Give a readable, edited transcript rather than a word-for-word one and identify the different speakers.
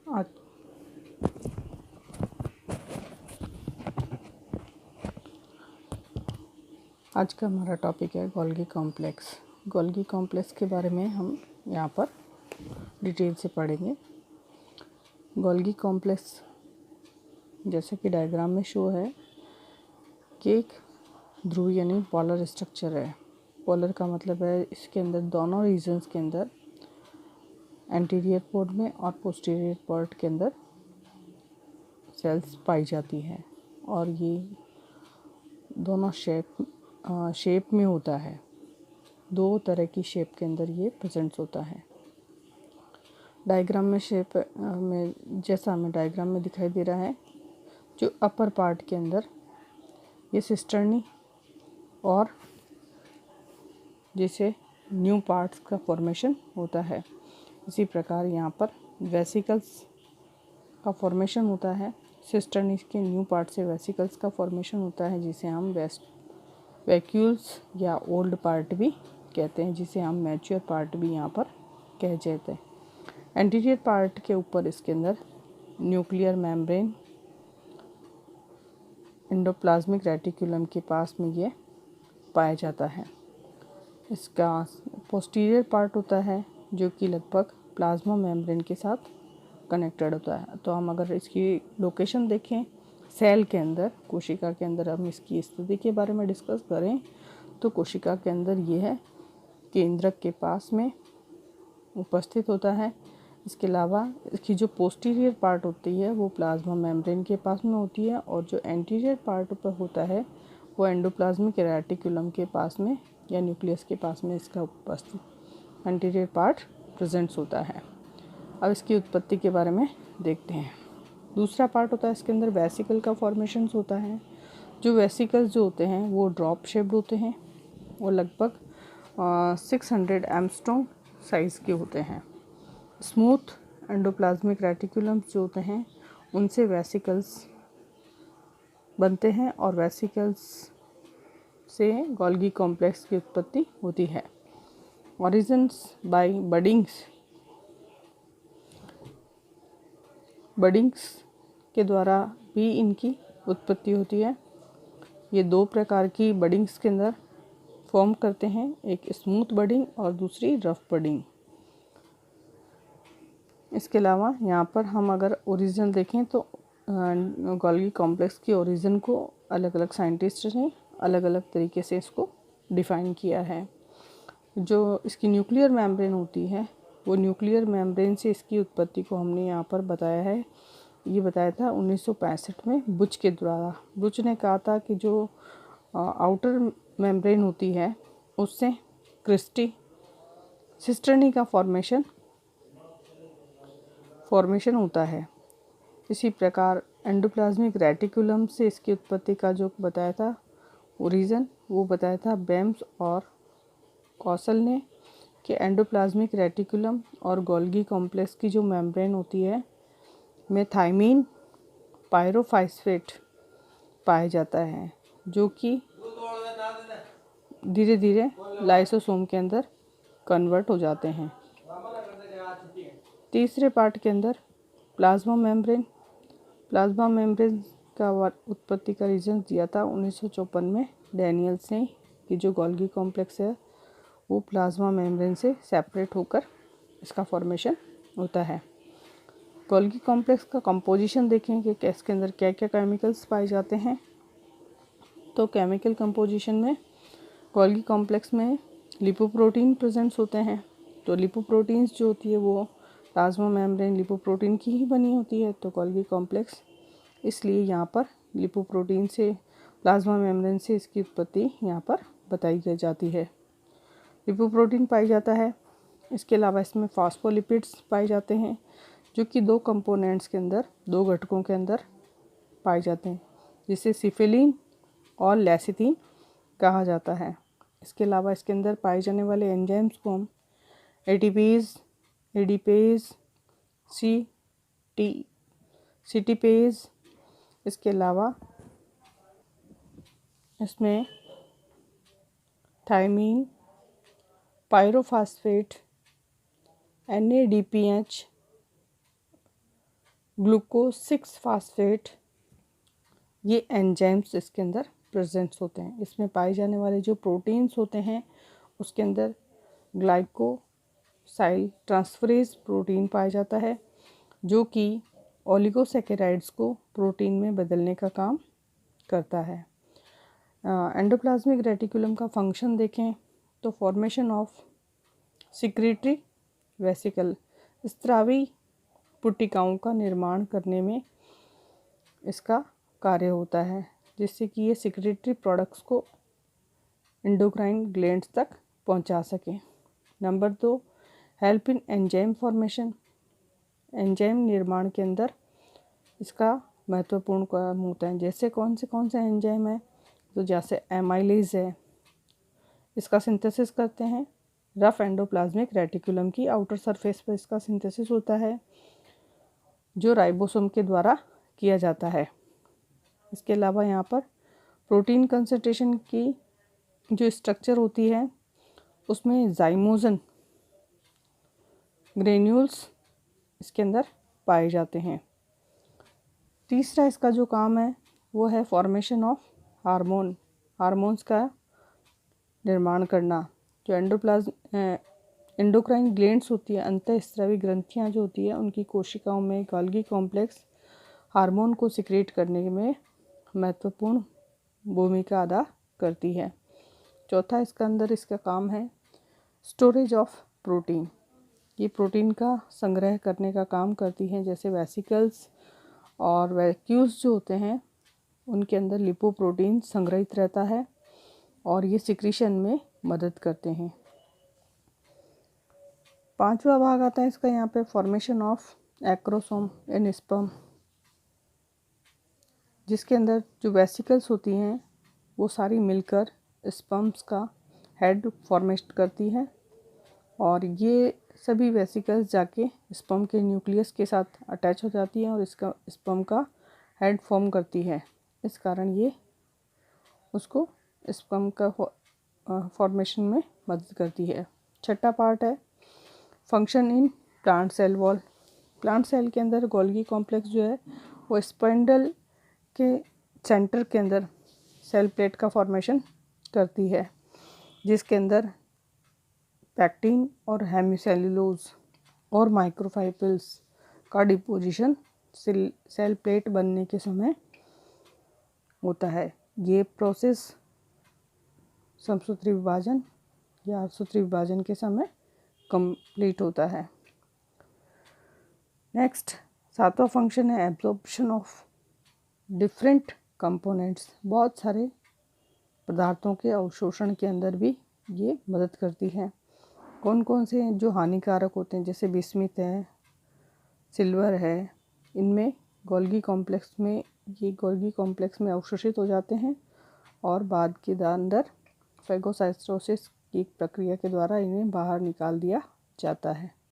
Speaker 1: आज आज का हमारा टॉपिक है गोल्गी कॉम्प्लेक्स। गोल्गी कॉम्प्लेक्स के बारे में हम यहाँ पर डिटेल से पढ़ेंगे। गोल्गी कॉम्प्लेक्स जैसे कि डायग्राम में शो है कि एक ध्रुव यानी पोलर स्ट्रक्चर है। पोलर का मतलब है इसके अंदर दोनों रीजन्स के अंदर एंटीरियर पोर्ट में और पोस्टीरियर पोर्ट के अंदर सेल्स पाई जाती हैं और ये दोनों शेप में होता है। दो तरह की शेप के अंदर ये प्रेजेंट होता है। डायग्राम में शेप में जैसा हमें डायग्राम में दिखाई दे रहा है, जो अपर पार्ट के अंदर ये सिस्टर्नी और जिसे न्यू पार्ट्स का फॉर्मेशन होता है। इसी प्रकार यहाँ पर वेसिकल्स का फॉर्मेशन होता है। सिस्टर्नी के न्यू पार्ट से वेसिकल्स का फॉर्मेशन होता है, जिसे हम वैक्यूल्स या ओल्ड पार्ट भी कहते हैं, जिसे हम मैच्योर पार्ट भी यहाँ पर कह जाते हैं। एंटीरियर पार्ट के ऊपर इसके अंदर न्यूक्लियर मेम्ब्रेन एंडोप्लाज्मिक रेटिकुलम के पास में ये पाया जाता है। इसका पोस्टीरियर पार्ट होता है जो कि लगभग प्लाज्मा मेम्ब्रेन के साथ कनेक्टेड होता है। तो हम अगर इसकी लोकेशन देखें सेल के अंदर, कोशिका के अंदर, हम इसकी स्थिति के बारे में डिस्कस करें तो कोशिका के अंदर ये है केंद्रक के पास में उपस्थित होता है। इसके अलावा इसकी जो पोस्टीरियर पार्ट होती है वो प्लाज्मा मेम्ब्रेन के पास में होती है और जो एंटीरियर पार्ट पर होता है वो एंडोप्लाज्मिक रेटिकुलम के पास में या न्यूक्लियस के पास में इसका उपस्थित एंटीरियर पार्ट प्रेजेंट्स होता है। अब इसकी उत्पत्ति के बारे में देखते हैं। दूसरा पार्ट होता है इसके अंदर वेसिकल का फॉर्मेशन होता है। जो वेसिकल्स जो होते हैं वो ड्रॉप शेप्ड होते हैं। वो लगभग 600 एंगस्ट्रॉम साइज़ के होते हैं। स्मूथ एंडोप्लाज्मिक रेटिकुलम्स जो होते हैं उनसे वेसिकल्स बनते हैं और वेसिकल्स से गोल्गी कॉम्प्लेक्स की उत्पत्ति होती है। ऑरिजिन्स बाय बडिंग्स के द्वारा भी इनकी उत्पत्ति होती है। ये दो प्रकार की बडिंग्स के अंदर फॉर्म करते हैं, एक स्मूथ बडिंग और दूसरी रफ बडिंग। इसके अलावा यहाँ पर हम अगर ओरिजिन देखें तो गोल्गी कॉम्प्लेक्स की ओरिजिन को अलग अलग साइंटिस्ट ने अलग अलग तरीके से इसको डिफ़ाइन किया है। जो इसकी न्यूक्लियर मेम्ब्रेन होती है वो न्यूक्लियर मेम्ब्रेन से इसकी उत्पत्ति को हमने यहाँ पर बताया है। ये बताया था 1965 में बुच के द्वारा। बुच ने कहा था कि जो आउटर मेम्ब्रेन होती है उससे क्रिस्टी सिस्टर्नी का फॉर्मेशन होता है। इसी प्रकार एंडोप्लाज्मिक रेटिकुलम से इसकी उत्पत्ति का जो बताया था ओरिजिन, वो बताया था बेम्स और कौशल ने कि एंडोप्लाज्मिक रेटिकुलम और गोल्गी कॉम्प्लेक्स की जो मेम्ब्रेन होती है में थायमीन पायरोफॉस्फेट पाया जाता है, जो कि धीरे धीरे लाइसोसोम के अंदर कन्वर्ट हो जाते हैं। तीसरे पार्ट के अंदर प्लाज्मा मेम्ब्रेन का उत्पत्ति का रीजन दिया था 1954 में डैनियल्स ने कि जो गोल्गी कॉम्प्लेक्स है वो प्लाज्मा मेम्ब्रेन से सेपरेट होकर इसका फॉर्मेशन होता है। गोल्गी कॉम्प्लेक्स का कंपोजिशन देखें कि इसके अंदर क्या क्या केमिकल्स पाए जाते हैं। तो केमिकल कंपोजिशन में गोल्गी कॉम्प्लेक्स में लिपोप्रोटीन प्रेजेंट्स होते हैं। तो लिपोप्रोटीन्स जो होती है वो प्लाज्मा मेम्ब्रेन लिपोप्रोटीन की ही बनी होती है। तो गोल्गी कॉम्प्लेक्स इसलिए यहाँ पर लिपोप्रोटीन से प्लाज्मा मेम्ब्रेन से इसकी उत्पत्ति यहाँ पर बताई जाती है। लिपोप्रोटीन पाई जाता है। इसके अलावा इसमें फॉस्फोलिपिड्स पाए जाते हैं जो कि दो कंपोनेंट्स के अंदर, दो घटकों के अंदर पाए जाते हैं, जिसे सिफिलिन और लेसिथिन कहा जाता है। इसके अलावा इसके अंदर पाए जाने वाले एंजाइम्स को हम एडिपेज, सिटीपेज, इसके अलावा इसमें thiamine, pyrophosphate, NADPH, glucose 6 phosphate, ये एंजाइम्स इसके अंदर प्रेजेंट्स होते हैं। इसमें पाए जाने वाले जो प्रोटीन्स होते हैं उसके अंदर ग्लाइकोसाइल ट्रांसफरेज प्रोटीन पाया जाता है, जो कि ओलिगोसैकेराइड्स को प्रोटीन में बदलने का काम करता है। एंडोप्लाज्मिक रेटिकुलम का फंक्शन देखें तो फॉर्मेशन ऑफ सिक्रीटरी वेसिकल, स्त्रावी पुटिकाओं का निर्माण करने में इसका कार्य होता है, जिससे कि ये सिक्रीटरी प्रोडक्ट्स को एंडोक्राइन ग्लैंड्स तक पहुंचा सकें। Number 2, help in enzyme formation, enzyme निर्माण के अंदर इसका महत्वपूर्ण काम होता है। जैसे कौन से एंजाइम है, तो जैसे एमाइलेज है, इसका सिंथेसिस करते हैं रफ एंडोप्लाज्मिक रेटिकुलम की आउटर सरफेस पर इसका सिंथेसिस होता है, जो राइबोसोम के द्वारा किया जाता है। इसके अलावा यहाँ पर प्रोटीन कंसंट्रेशन की जो स्ट्रक्चर होती है उसमें जाइमोजन ग्रेन्यूल्स इसके अंदर पाए जाते हैं। तीसरा इसका जो काम है वो है फॉर्मेशन ऑफ हार्मोन्स का निर्माण करना। जो एंडोक्राइन ग्लैंड्स होती है, अंतःस्रावी ग्रंथियाँ जो होती है, उनकी कोशिकाओं में गोल्गी कॉम्प्लेक्स हार्मोन को सिक्रेट करने में महत्वपूर्ण भूमिका अदा करती है। चौथा इसका अंदर इसका काम है स्टोरेज ऑफ प्रोटीन, ये प्रोटीन का संग्रह करने का काम करती हैं। जैसे वेसिकल्स और वैक्यूल्स जो होते हैं उनके अंदर लिपोप्रोटीन संग्रहित रहता है और ये सिक्रीशन में मदद करते हैं। पांचवा भाग आता है इसका यहाँ पे formation of acrosome in sperm, जिसके अंदर जो वेसिकल्स होती हैं वो सारी मिलकर स्पर्म्स का हेड फॉर्मेट करती हैं और ये सभी वेसिकल्स जाके स्पर्म के न्यूक्लियस के साथ अटैच हो जाती हैं और इसका स्पर्म का हेड फॉर्म करती है। इस कारण ये उसको स्पर्म का फॉर्मेशन में मदद करती है। छठा पार्ट है function in plant cell wall. Plant cell के अंदर गोल्गी कॉम्प्लेक्स जो है वो स्पाइंडल के सेंटर के अंदर सेल प्लेट का फॉर्मेशन करती है, जिसके अंदर पैक्टिन और हेमिसेल्यूलोज और माइक्रोफाइब्रिल्स का डिपोजिशन सेल प्लेट बनने के समय होता है। ये प्रोसेस समसूत्री विभाजन या अर्धसूत्री विभाजन के समय कंप्लीट होता है। नेक्स्ट सातवां फंक्शन है एब्जॉर्प्शन ऑफ डिफरेंट कंपोनेंट्स। बहुत सारे पदार्थों के अवशोषण के अंदर भी ये मदद करती है। कौन कौन से जो हानिकारक होते हैं, जैसे बिस्मिथ है, सिल्वर है, इनमें गोल्गी कॉम्प्लेक्स में अवशोषित हो जाते हैं और बाद के अंदर फेगोसाइटोसिस की प्रक्रिया के द्वारा इन्हें बाहर निकाल दिया जाता है।